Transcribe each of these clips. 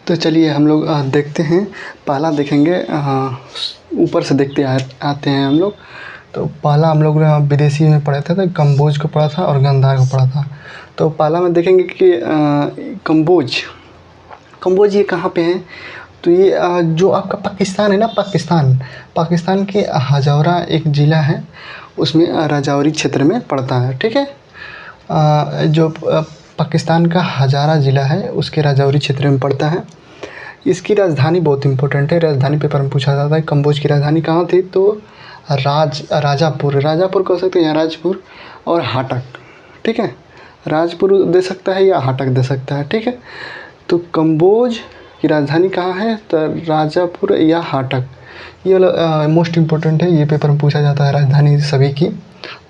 तो चलिए हम लोग देखते हैं। पहला देखेंगे, ऊपर से देखते आते हैं हम लोग। तो पहला हम लोग विदेशी में पढ़े थे, तो कम्बोज को पढ़ा था और गांधार को पढ़ा था। तो पहला में देखेंगे कि कम्बोज ये कहाँ पे है। तो ये जो आपका पाकिस्तान है ना, पाकिस्तान के हजौरा एक ज़िला है, उसमें राजौरी क्षेत्र में पड़ता है। ठीक है, जो पाकिस्तान का हजारा ज़िला है उसके राजौरी क्षेत्र में पड़ता है। इसकी राजधानी बहुत इंपॉर्टेंट है, राजधानी पेपर में पूछा जाता है। कम्बोज की राजधानी कहाँ थी, तो राजापुर कह सकते हैं, या राजपुर और हाटक। ठीक है, राजपुर दे सकता है या हाटक दे सकता है। ठीक है, तो कम्बोज की राजधानी कहाँ है, तो राजापुर या हाटक। ये वाला मोस्ट इम्पोर्टेंट है, ये पेपर में पूछा जाता है राजधानी सभी की।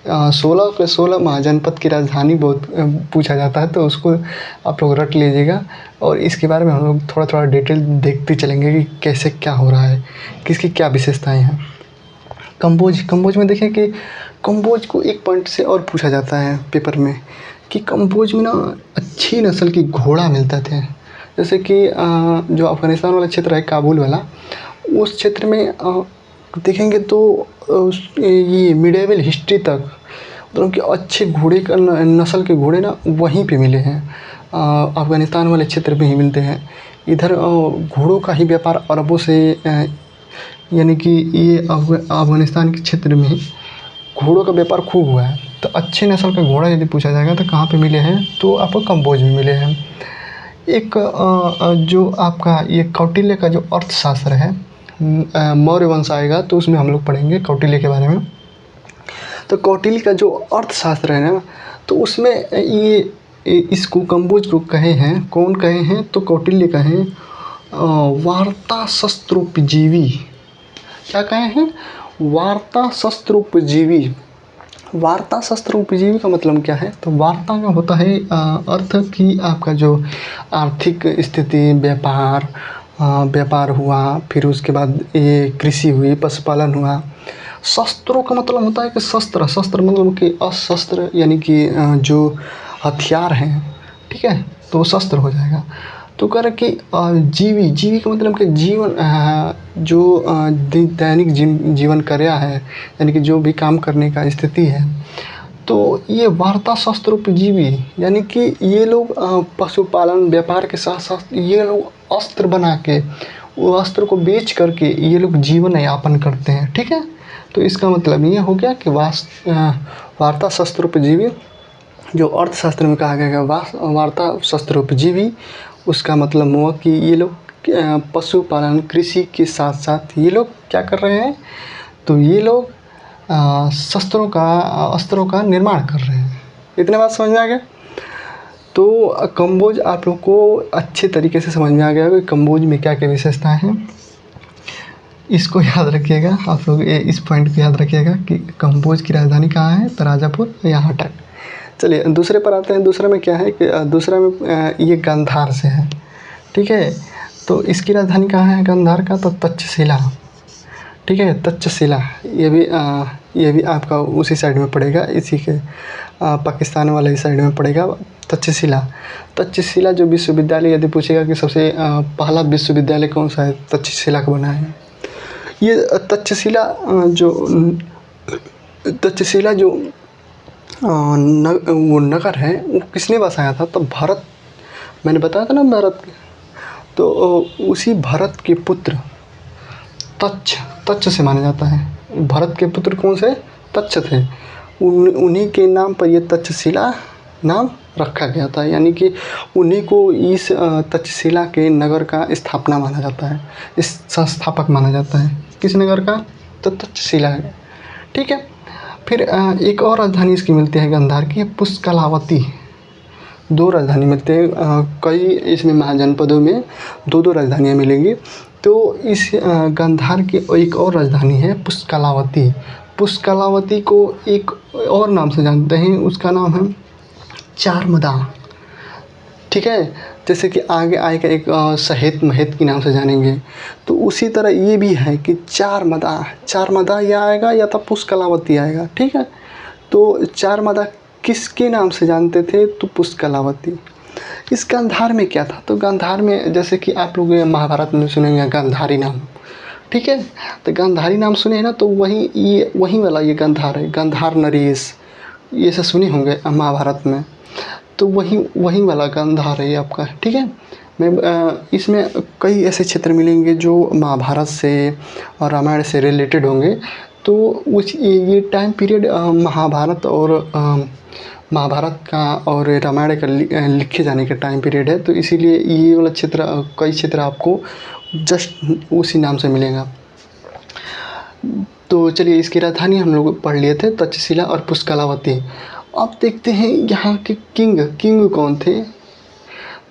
16 के 16 महाजनपद की राजधानी बहुत पूछा जाता है, तो उसको आप लोग रट लीजिएगा। और इसके बारे में हम लोग थोड़ा थोड़ा डिटेल देखते चलेंगे कि कैसे क्या हो रहा है, किसकी क्या विशेषताएं हैं। कम्बोज में देखें कि कम्बोज को एक पॉइंट से और पूछा जाता है पेपर में कि कम्बोज में ना अच्छी नस्ल की घोड़ा मिलते थे। जैसे कि जो अफ़गानिस्तान वाला क्षेत्र है, काबुल वाला, उस क्षेत्र में देखेंगे तो ये मिडेवल हिस्ट्री तक मतलब कि अच्छे घोड़े का नस्ल के घोड़े ना वहीं पे मिले हैं। अफ़गानिस्तान वाले क्षेत्र में ही मिलते हैं। इधर घोड़ों का ही व्यापार अरबों से, यानी कि ये अफ़गानिस्तान के क्षेत्र में ही घोड़ों का व्यापार खूब हुआ है। तो अच्छे नस्ल का घोड़ा यदि पूछा जाएगा तो कहाँ पे मिले हैं, तो आपको कम्बोज में मिले हैं। एक जो आपका ये कौटिल्य का जो अर्थशास्त्र है, मौर्य वंश आएगा तो उसमें हम लोग पढ़ेंगे कौटिल्य के बारे में। तो कौटिल्य का जो अर्थशास्त्र है ना, तो उसमें ये इसको कम्बोज को कहे हैं, कौन कहे हैं, तो कौटिल्य कहे वार्ता शस्त्रोपजीवी। क्या कहे हैं, वार्ता शस्त्रोपजीवी। वार्ता शस्त्रोपजीवी का मतलब क्या है, तो वार्ता का होता है अर्थ कि आपका जो आर्थिक स्थिति, व्यापार हुआ, फिर उसके बाद ये कृषि हुई, पशुपालन हुआ। शस्त्रों का मतलब होता है कि शस्त्र मतलब कि अशस्त्र, यानी कि जो हथियार हैं। ठीक है, तो शस्त्र हो जाएगा। तो कह रहे कि जीवी का मतलब कि जीवन, जो दैनिक जीवन कार्य है, यानी कि जो भी काम करने का स्थिति है। तो ये वार्ता शस्त्रोपजीवी, यानी कि ये लोग पशुपालन व्यापार के साथ साथ ये लोग अस्त्र बना के, वो अस्त्र को बेच करके ये लोग जीवन यापन करते हैं। ठीक है, तो इसका मतलब ये हो गया कि वार्ता शस्त्रोपजीवी जो अर्थशास्त्र में कहा गया है, वार्ता शस्त्रोपजीवी, उसका मतलब हुआ कि ये लोग पशुपालन कृषि के साथ साथ ये लोग क्या कर रहे हैं, तो ये लोग अस्त्रों का निर्माण कर रहे हैं। इतने बात समझ में आ गया। तो कम्बोज आप लोग को अच्छे तरीके से समझ में आ गया कि कम्बोज में क्या क्या विशेषताएं हैं। इसको याद रखिएगा, आप लोग इस पॉइंट को याद रखिएगा कि कम्बोज की राजधानी कहाँ है, तो राजापुर या हाटक। चलिए दूसरे पर आते हैं। दूसरे में क्या है कि दूसरा में ये गांधार से है। ठीक है, तो इसकी राजधानी कहाँ है गांधार का, तो तक्षशिला। ठीक है, तक्षशिला ये भी आपका उसी साइड में पड़ेगा, इसी के पाकिस्तान वाले ही साइड में पड़ेगा तक्षशिला जो विश्वविद्यालय यदि पूछेगा कि सबसे पहला विश्वविद्यालय कौन सा है, तक्षशिला का बना है। ये तक्षशिला जो वो नगर है, वो किसने बसाया था, तो भरत। मैंने बताया था ना भरत, तो उसी भरत के पुत्र तक्ष से माना जाता है। भरत के पुत्र कौन से, तक्ष थे। उन्हीं के नाम पर ये तक्षशिला नाम रखा गया था, यानी कि उन्हीं को इस तक्षशिला के नगर का स्थापना माना जाता है, इस संस्थापक माना जाता है। किस नगर का, तो तक्षशिला है। ठीक है, फिर एक और राजधानी इसकी मिलती है गांधार की, पुष्कलावती। 2 राजधानी मिलते हैं, कई इसमें महाजनपदों में 2 राजधानियाँ मिलेंगी। तो इस गांधार की एक और राजधानी है पुष्कलावती। पुष्कलावती को एक और नाम से जानते हैं, उसका नाम है चारमदा। ठीक है, जैसे कि आगे आएगा एक सहेत महत के नाम से जानेंगे, तो उसी तरह ये भी है कि चारमदा या आएगा या तो पुष्कलावती आएगा। ठीक है, तो चारमदा किसके नाम से जानते थे, तो पुष्कलावती। इस गांधार में क्या था? तो गांधार में जैसे कि आप लोग महाभारत में सुनेंगे गांधारी नाम, ठीक है। तो गांधारी नाम सुने हैं ना, तो वही वाला ये गांधार है। गांधार नरेश ये सब सुने होंगे महाभारत में, तो वही वाला गांधार है ये आपका, ठीक है। इसमें कई ऐसे क्षेत्र मिलेंगे जो महाभारत से और रामायण से रिलेटेड होंगे। तो ये टाइम पीरियड महाभारत का और रामायण का लिखे जाने का टाइम पीरियड है। तो इसीलिए ये वाला क्षेत्र, कई क्षेत्र आपको जस्ट उसी नाम से मिलेगा। तो चलिए, इसकी राजधानी हम लोग पढ़ लिए थे, तक्षशिला और पुष्कलावती। अब देखते हैं यहाँ के किंग कौन थे,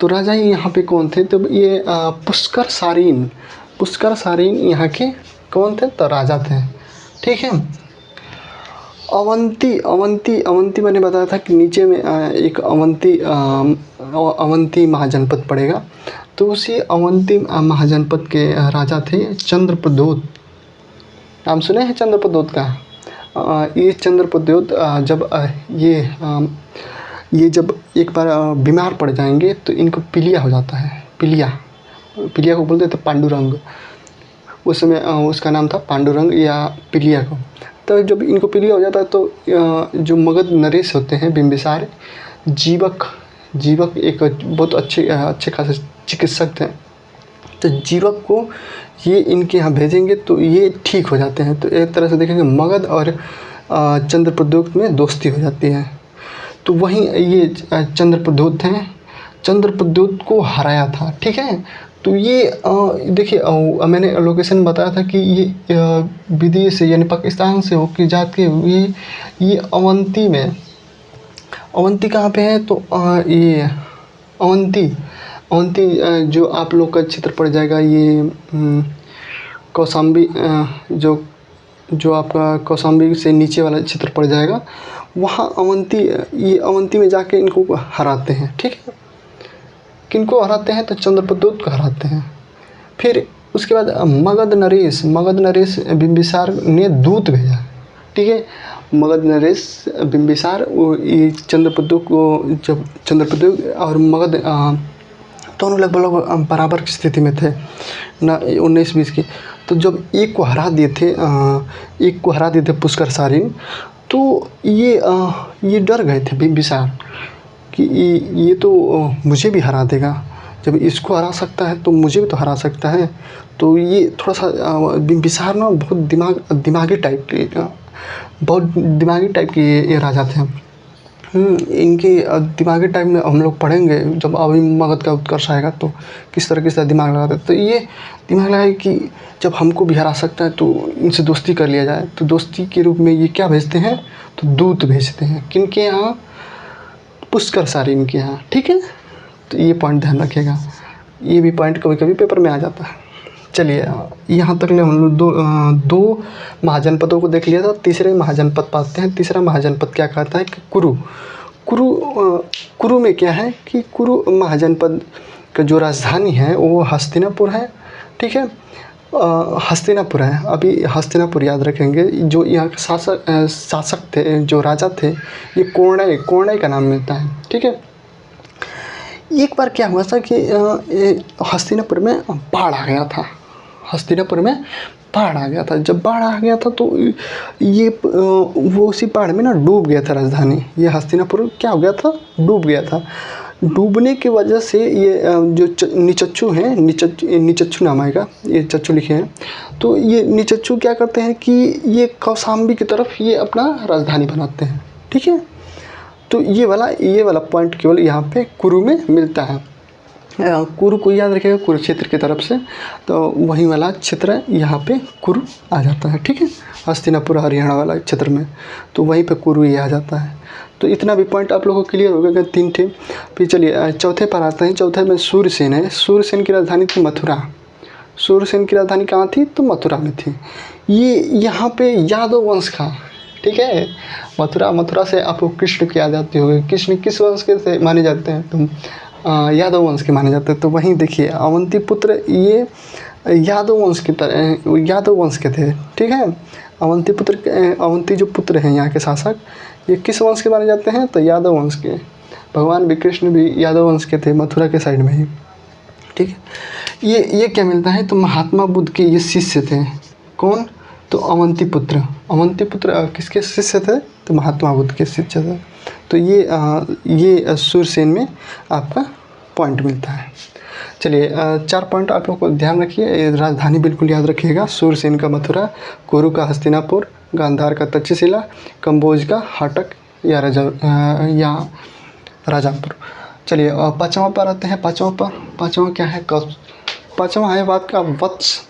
तो राजा यहाँ पे कौन थे? तो ये पुष्कर सारीन यहाँ के कौन थे? तो राजा थे, ठीक है। अवंती मैंने बताया था कि नीचे में एक अवंती महाजनपद पड़ेगा। तो उसी अवंती महाजनपद के राजा थे चंद्रप्रद्योत। नाम सुने हैं चंद्रप्रद्योत का? ये चंद्रप्रद्योत जब एक बार बीमार पड़ जाएंगे तो इनको पीलिया हो जाता है। पीलिया को बोलते थे पांडुरंग। उस समय उसका नाम था पांडुरंग या पीलिया को। तो जब इनको पीलिया हो जाता है तो जो मगध नरेश होते हैं बिंबिसार, जीवक एक बहुत अच्छे खासे चिकित्सक थे। तो जीवक को ये इनके यहाँ भेजेंगे तो ये ठीक हो जाते हैं। तो एक तरह से देखेंगे मगध और चंद्रप्रद्योत में दोस्ती हो जाती है। तो वहीं ये चंद्रप्रद्योत हैं, चंद्रप्रद्योत को हराया था, ठीक है। तो ये देखिए, मैंने लोकेशन बताया था कि ये विदेश से यानी पाकिस्तान से होकर जाके ये अवंती कहाँ पे है? तो ये अवंती जो आप लोग का क्षेत्र पड़ जाएगा, ये कौशाम्बी, जो आपका कौशाम्बी से नीचे वाला क्षेत्र पड़ जाएगा, वहाँ अवंती में जाके इनको हराते हैं, ठीक है। किनको हराते हैं? तो चंद्रप्रद्योत को हराते हैं। फिर उसके बाद मगध नरेश बिंबिसार ने दूत भेजा, ठीक है। मगध नरेश बिंबिसार ये चंद्रप्रद्योत और मगध दोनों लगभग बराबर की स्थिति में थे ना, 19-20 की। तो जब एक को हरा दिए थे पुष्कर सारीन, तो ये डर गए थे बिंबिसार कि ये तो मुझे भी हरा देगा। जब इसको हरा सकता है तो मुझे भी तो हरा सकता है। तो ये थोड़ा सा बिंबिसार ना बहुत दिमागी टाइप के ये राजा थे। इनके दिमागी टाइप में हम लोग पढ़ेंगे जब अभी मगध का उत्कर्ष आएगा तो किस तरह दिमाग लगाते। तो ये दिमाग लगाए कि जब हमको भी हरा सकता है तो इनसे दोस्ती कर लिया जाए। तो दोस्ती के रूप में ये क्या भेजते हैं? तो दूत भेजते हैं। किनके यहाँ? पुष्कर सारीन के यहाँ, ठीक है। तो ये पॉइंट ध्यान रखिएगा, ये भी पॉइंट कभी कभी पेपर में आ जाता है। चलिए, यहाँ तक हम लोग दो महाजनपदों को देख लिया था। तीसरे महाजनपद पाते हैं। तीसरा महाजनपद क्या कहता है कि कुरु में क्या है कि कुरु महाजनपद का जो राजधानी है वो हस्तिनापुर है, ठीक है। हस्तिनापुर है। अभी हस्तिनापुर याद रखेंगे। जो यहाँ के शासक थे, जो राजा थे, ये कोरनई का नाम मिलता है, ठीक है। एक बार क्या हुआ था कि हस्तिनापुर में बाढ़ आ गया था। जब बाढ़ आ गया था तो ये वो उसी बाढ़ में ना डूब गया था राजधानी। ये हस्तिनापुर क्या हो गया था? डूब गया था। डूबने की वजह से ये जो निचच्छु हैं, निचच्छु नाम आएगा, ये चच्चू लिखे हैं। तो ये निचच्छु क्या करते हैं कि ये कौशाम्बी की तरफ ये अपना राजधानी बनाते हैं, ठीक है। तो ये वाला पॉइंट केवल यहाँ पे कुरु में मिलता है। कुरु को याद रखिएगा, कुरुक्षेत्र की तरफ से। तो वही वाला क्षेत्र यहाँ पे कुरु आ जाता है, ठीक है। हस्तिनापुर हरियाणा वाला क्षेत्र में, तो वहीं पे कुरु ये आ जाता है। तो इतना भी पॉइंट आप लोगों को क्लियर हो गया, 3 थे। फिर चलिए चौथे पर आते हैं। चौथे में सूर्यसेन है। सूर्यसेन की राजधानी थी मथुरा। सूर्यसेन की राजधानी कहाँ थी? तो मथुरा में थी। ये यहाँ पे यादव वंश का, ठीक है। मथुरा से आपको कृष्ण की याद आती होगी। कृष्ण किस वंश के से माने जाते हैं? तो यादव वंश के माने जाते हैं। तो वहीं देखिए अवंती पुत्र ये यादव वंश के थे, ठीक है। अवंती जो पुत्र हैं यहाँ के शासक, ये किस वंश के माने जाते हैं? तो यादव वंश के। भगवान श्री कृष्ण भी यादव वंश के थे, मथुरा के साइड में ही, ठीक है। ये क्या मिलता है, तो महात्मा बुद्ध के ये शिष्य थे। कौन, तो अवंती पुत्र किसके शिष्य थे, तो महात्मा बुद्ध के शिष्य थे। तो ये सूरसेन में आपका पॉइंट मिलता है। चलिए 4 पॉइंट आप लोग को ध्यान रखिए, राजधानी बिल्कुल याद रखिएगा। सूरसेन का मथुरा, कुरु का हस्तिनापुर, गांधार का तक्षशिला, कंबोज का हाटक या राजापुर। चलिए 5वां पर आते हैं। 5वां क्या है, 5वां है बात का वत्स।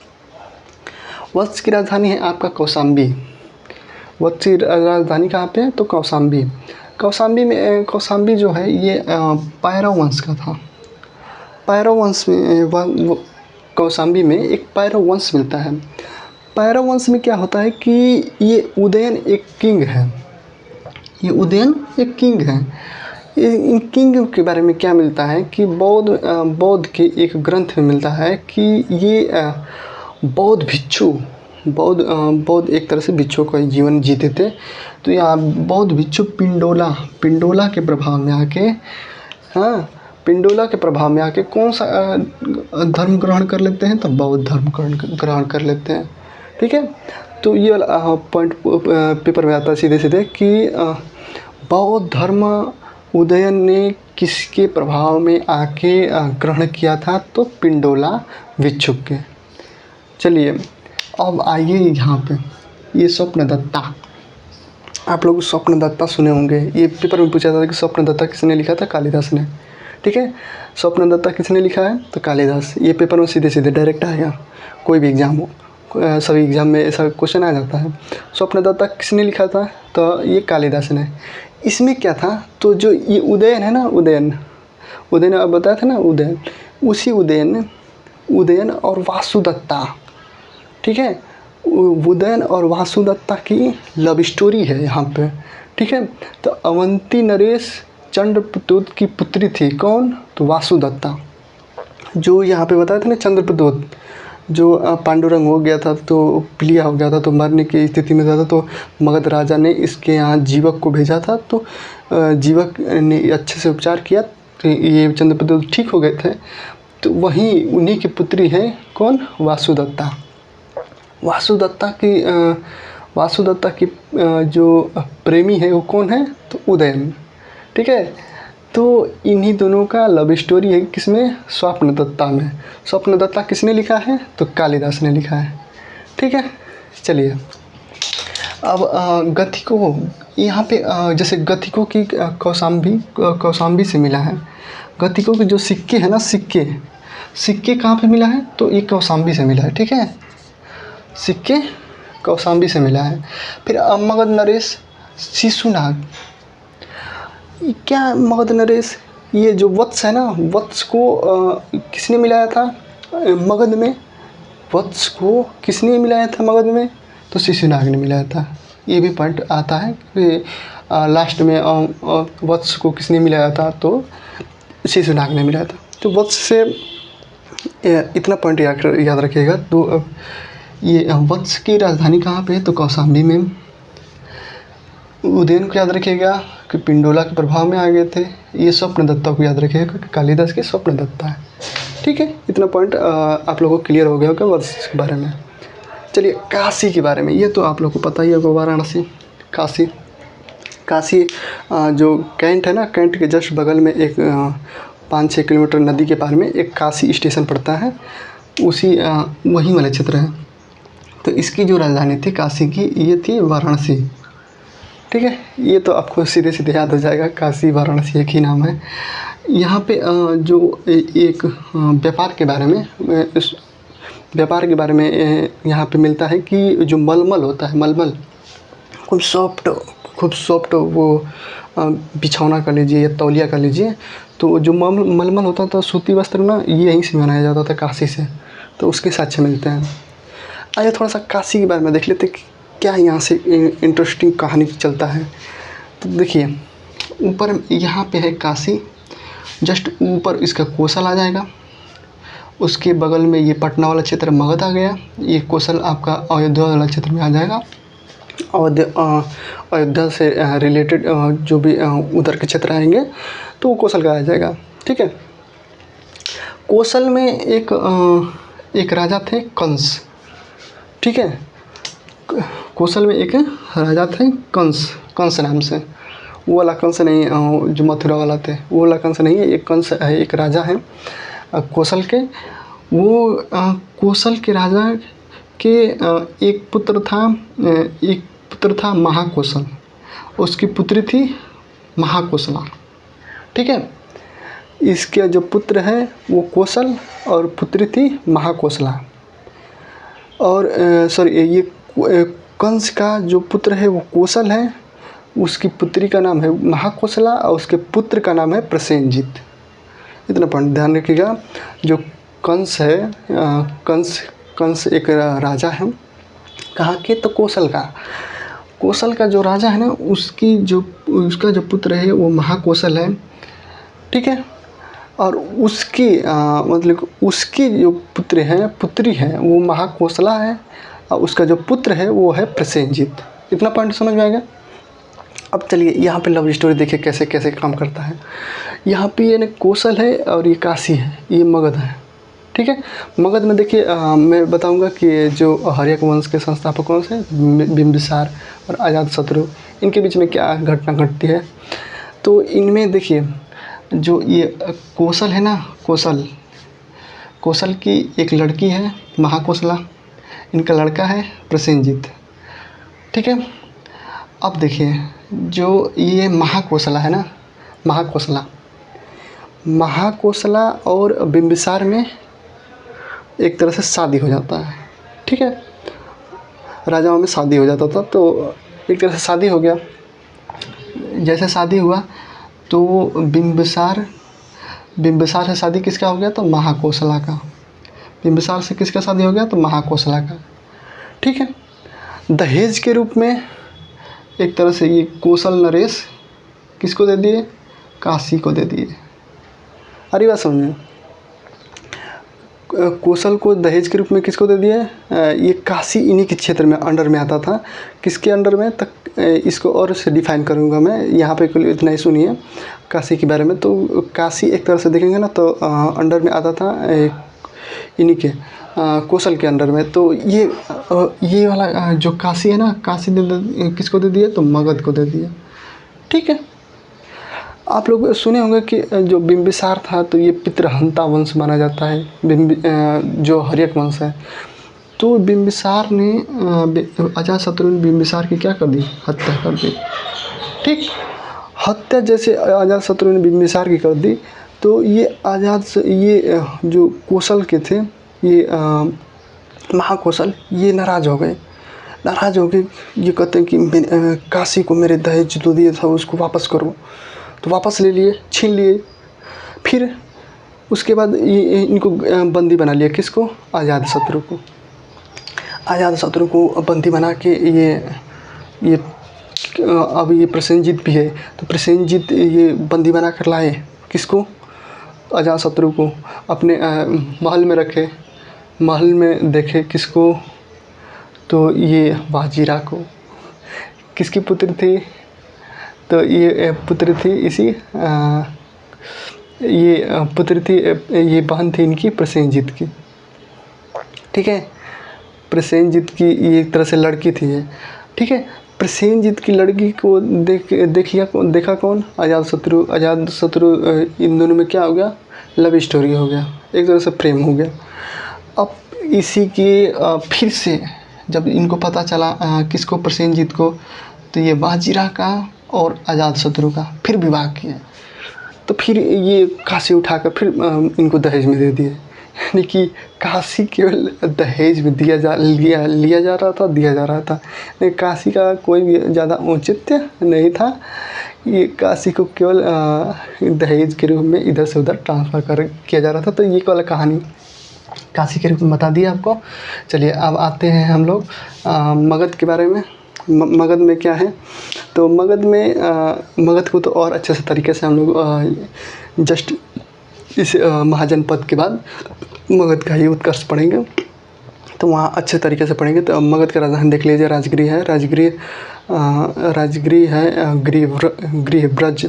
वत्स की राजधानी है आपका कौशाम्बी। वत्स की राजधानी कहाँ पे है, तो कौशाम्बी। कौशाम्बी जो है ये पायरव वंश का था। पायरव वंश में कौशाम्बी में एक पायरव वंश मिलता है। पायरव वंश में क्या होता है कि ये उदयन एक किंग है। इन किंग के बारे में क्या मिलता है कि बौद्ध के एक ग्रंथ में मिलता है कि ये बौद्ध एक तरह से भिक्षु का जीवन जीते थे। तो यहाँ बौद्ध भिक्षु पिंडोला के प्रभाव में आके कौन सा धर्म ग्रहण कर लेते हैं, तो बौद्ध धर्म ग्रहण कर लेते हैं, ठीक है। तो ये वाला पॉइंट पेपर में आता है सीधे कि बौद्ध धर्म उदयन ने किसके प्रभाव में आके ग्रहण किया था, तो पिंडोला भिक्षुक के। चलिए अब आइए यहाँ पे, ये स्वप्नदत्ता। आप लोग स्वप्नदत्ता सुने होंगे, ये पेपर में पूछा था कि स्वप्नदत्ता किसने लिखा था, कालिदास ने, ठीक है। स्वप्नदत्ता किसने लिखा है, तो कालिदास। ये पेपर में सीधे डायरेक्ट आएगा, कोई भी एग्ज़ाम हो, सभी एग्ज़ाम में ऐसा क्वेश्चन आ जाता है। स्वप्नदत्ता किसने लिखा था, तो ये कालिदास ने। इसमें क्या था, तो जो ये उदयन है ना, उदयन अब बताया था ना, उदयन, उसी उदयन और वासुदत्ता, ठीक है। उदयन और वासुदत्ता की लव स्टोरी है यहाँ पे, ठीक है। तो अवंती नरेश चंद्रप्रद्योत की पुत्री थी, कौन, तो वासुदत्ता। जो यहाँ पे बताया था ना, चंद्रप्रद्योत जो पांडुरंग हो गया था, तो पीलिया हो गया था, तो मरने की स्थिति में था, तो मगध राजा ने इसके यहाँ जीवक को भेजा था। तो जीवक ने अच्छे से उपचार किया, तो ये चंद्रप्रद्योत ठीक हो गए थे। तो वहीं उन्हीं की पुत्री है कौन, वासुदत्ता। वासुदत्ता की जो प्रेमी है वो कौन है, तो उदयन, ठीक है। तो इन्हीं दोनों का लव स्टोरी है किसमें, स्वप्नदत्ता में। स्वप्नदत्ता किसने लिखा है, तो कालिदास ने लिखा है, ठीक है। चलिए अब गथिकों, यहाँ पे जैसे गथिकों की कौशाम्बी से मिला है। गथिकों के जो सिक्के हैं ना, सिक्के कहाँ पे मिला है, तो ये कौशाम्बी से मिला है, ठीक है। सिक्के कौशाम्बी से मिला है। फिर मगध नरेश शिशुनाग, क्या मगध नरेश, ये जो वत्स है ना, वत्स को किसने मिलाया था मगध में, वत्स को किसने मिलाया था मगध में, तो शिशुनाग ने मिलाया था। ये भी पॉइंट आता है कि लास्ट में वत्स को किसने मिलाया था, तो शिशुनाग ने मिलाया था। तो वत्स से इतना पॉइंट याद रखिएगा। तो ये वत्स की राजधानी कहाँ पे है, तो कौशाम्बी में। उदयन को याद रखिएगा कि पिंडोला के प्रभाव में आ गए थे। ये स्वप्नदत्ता को याद रखिएगा क्योंकि कालिदास के स्वप्नदत्ता है, ठीक है। इतना पॉइंट आप लोगों को क्लियर हो गया होगा वत्स के बारे में। चलिए काशी के बारे में, ये तो आप लोगों को पता ही होगा, वाराणसी, काशी जो कैंट है ना, कैंट के जस्ट बगल में एक 5-6 किलोमीटर नदी के पार में एक काशी स्टेशन पड़ता है, उसी वहीं वाले क्षेत्र है। तो इसकी जो राजधानी थी काशी की, ये थी वाराणसी, ठीक है। ये तो आपको सीधे याद हो जाएगा, काशी वाराणसी एक ही नाम है। यहाँ पे जो एक व्यापार के बारे में यहाँ पे मिलता है कि जो मलमल होता है, मलमल खूब सॉफ्ट वो बिछौना कर लीजिए या तौलिया कर लीजिए, तो जो मलमल होता था, सूती वस्त्र ना, ये यहीं से बनाया जाता था, काशी से। तो उसके साक्ष्य मिलते हैं। आइए थोड़ा सा काशी के बारे में देख लेते हैं क्या यहाँ से इंटरेस्टिंग कहानी चलता है। तो देखिए ऊपर यहाँ पे है काशी, जस्ट ऊपर इसका कोसल आ जाएगा, उसके बगल में ये पटना वाला क्षेत्र मगध आ गया, ये कोसल आपका अयोध्या वाला क्षेत्र में आ जाएगा। अयोध्या से रिलेटेड जो भी उधर के क्षेत्र आएंगे तो वो कौशल का आ जाएगा। ठीक है। कौशल में एक राजा थे कंस। ठीक है। कौशल में एक राजा थे कंस नाम से। वो वाला कंस नहीं, जो मथुरा वाला थे वो वाला कंस नहीं है। एक कंस है, एक राजा है कौशल के। वो कौशल के राजा के एक पुत्र था महाकौशल। उसकी पुत्री थी महाकौशला। ठीक है। इसके जो पुत्र है वो कौशल और पुत्री थी महाकौशला। और ये कंस का जो पुत्र है वो कौशल है, उसकी पुत्री का नाम है महाकौशला और उसके पुत्र का नाम है प्रसेनजीत। इतना पॉइंट ध्यान रखिएगा। जो कंस है, कंस एक राजा है। कहाँ के? तो कौशल का जो राजा है ना, उसका जो पुत्र है वो महाकौशल है। ठीक है। और उसकी मतलब उसकी जो पुत्री है वो महाकौशला है और उसका जो पुत्र है वो है प्रसेनजीत। इतना पॉइंट समझ में आएगा। अब चलिए यहाँ पे लव स्टोरी देखिए कैसे कैसे काम करता है। यहाँ पे ये कौशल है और ये काशी है, ये मगध है। ठीक है। मगध में देखिए मैं बताऊंगा कि जो हर्यक वंश के संस्थापक कौन से, बिंबिसार और अजातशत्रु, इनके बीच में क्या घटना घटती है। तो इनमें देखिए जो ये कौशल है ना, कौशल की एक लड़की है महाकौशला, इनका लड़का है प्रसेनजीत। ठीक है। अब देखिए जो ये महाकौशला है ना, महाकौशला और बिंबिसार में एक तरह से शादी हो जाता है। ठीक है। राजाओं में शादी हो जाता था, तो एक तरह से शादी हो गया। जैसे शादी हुआ तो बिंबिसार से शादी किसका हो गया? तो महाकौशला का। बिंबिसार से किसका शादी हो गया? तो महाकौशला का। ठीक है। दहेज के रूप में एक तरह से ये कौशल नरेश किसको दे दिए? काशी को दे दिए। अरे बात समझे, कौशल को दहेज के रूप में किसको दे दिए? ये काशी इन्हीं के क्षेत्र में अंडर में आता था। किसके अंडर में तक इसको और से डिफाइन करूँगा मैं, यहाँ पे इतना ही सुनिए काशी के बारे में। तो काशी एक तरह से देखेंगे ना तो अंडर में आता था इन्हीं के कौशल के अंडर में। तो ये वाला जो काशी है ना, काशी किसको दे दिया? तो मगध को दे दिया। ठीक है। आप लोग सुने होंगे कि जो बिंबिसार था तो ये पितृहंता वंश माना जाता है, जो हर्यक वंश है। तो बिंबिसार ने अजातशत्रु ने बिंबिसार की क्या कर दी? हत्या कर दी। ठीक। हत्या जैसे अजातशत्रु ने बिंबिसार की कर दी, तो ये जो कौशल के थे, ये महाकौशल, ये नाराज़ हो गए। ये कहते हैं कि काशी को मेरे दहेज जो दिए था उसको वापस करो। तो वापस ले लिए, छीन लिए। फिर उसके बाद ये इनको बंदी बना लिया। किसको? अजातशत्रु को बंदी बना के ये अब ये प्रसेनजीत भी है, तो प्रसेनजीत ये बंदी बना कर लाए। किसको? अजातशत्रु को। अपने महल में रखे। महल में देखे किसको? तो ये वाजिरा को। किसकी पुत्री थी? तो ये पुत्री थी ये बहन थी इनकी प्रसेनजीत की। ठीक है। प्रसेनजीत की ये एक तरह से लड़की थी ये। ठीक है। प्रसेनजीत की लड़की को देखा कौन? अजातशत्रु। इन दोनों में क्या हो गया? लव स्टोरी हो गया, एक तरह से प्रेम हो गया। अब इसी की फिर से जब इनको पता चला किसको? प्रसेनजीत को, तो ये वाजिरा का और अजातशत्रु का फिर विवाह किया। तो फिर ये काशी उठाकर फिर इनको दहेज में दे दिए। यानी कि काशी केवल दहेज में लिया जा रहा था। नहीं, काशी का कोई भी ज़्यादा औचित्य नहीं था। ये काशी को केवल दहेज के रूप में इधर से उधर ट्रांसफ़र किया जा रहा था। तो ये वाला कहानी काशी के रूप में बता दिया आपको। चलिए अब आते हैं हम लोग मगध के बारे में। मगध में क्या है? तो मगध को तो और अच्छे से तरीके से हम लोग जस्ट इस महाजनपद के बाद मगध का ही उत्कर्ष पढ़ेंगे, तो वहाँ अच्छे तरीके से पढ़ेंगे। तो मगध का राजधानी देख लीजिए, राजगिरी है, गृहब्रज।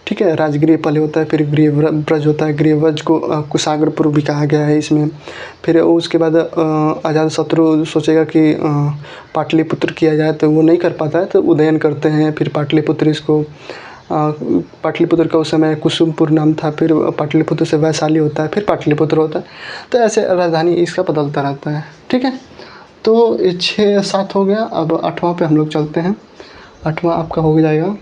ठीक है। राजगृह पहले होता है, फिर गृहब्रज होता है। गृहब्रज को कुशाग्रपुर भी कहा गया है इसमें। फिर उसके बाद अजातशत्रु सोचेगा कि पाटलिपुत्र किया जाए, तो वो नहीं कर पाता है, तो उदयन करते हैं। फिर पाटलिपुत्र इसको पाटलिपुत्र का उस समय कुसुमपुर नाम था, फिर पाटलिपुत्र से वैशाली होता है, फिर पाटलिपुत्र होता है। तो ऐसे राजधानी इसका बदलता रहता है, ठीक है। तो ये 6-7 हो गया। अब 8वां पे हम लोग चलते हैं। 8वां आपका हो जाएगा